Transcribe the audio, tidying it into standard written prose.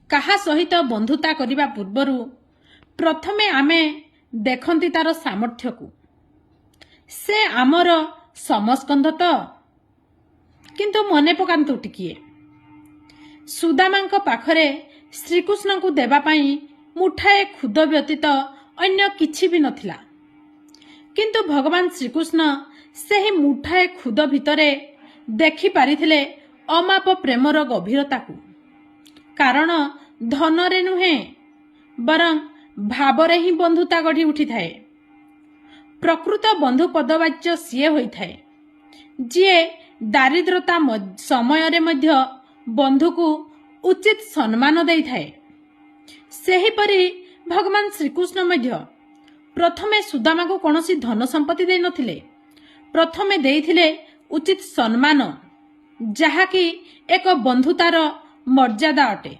काहा सहित बंधुता करिबा पूर्वरु प्रथमे आमे देखंती तार सामर्थ्य को से आमर समस्कंध तो किंतु मने पकांतु टिकिए सुदामांक पाखरे श्रीकृष्ण को देबा पई मुठाए खुद व्यतीत अन्य किछि भी नथिला किंतु भगवान श्रीकृष्ण सेही मुठाए खुद भितरे देखि पारिथिले अमाप प्रेमर गभीरता को कारण धनरे नुहे बरं भावरे ही बंधुता गढ़ी उठी थाए। प्रकृत बंधु पदवाच्य सीए होई थाए जीए दारिद्रता समय रे मध्य बंधु को उचित सम्मान देई थाए। सेहीपरि भगवान श्रीकृष्ण मध्य प्रथमे सुदामा को कौनसी धन संपत्ति दे नथिले प्रथमे देइथिले उचित सम्मान जहाँकि एक बंधुतार मर्यादा अटे।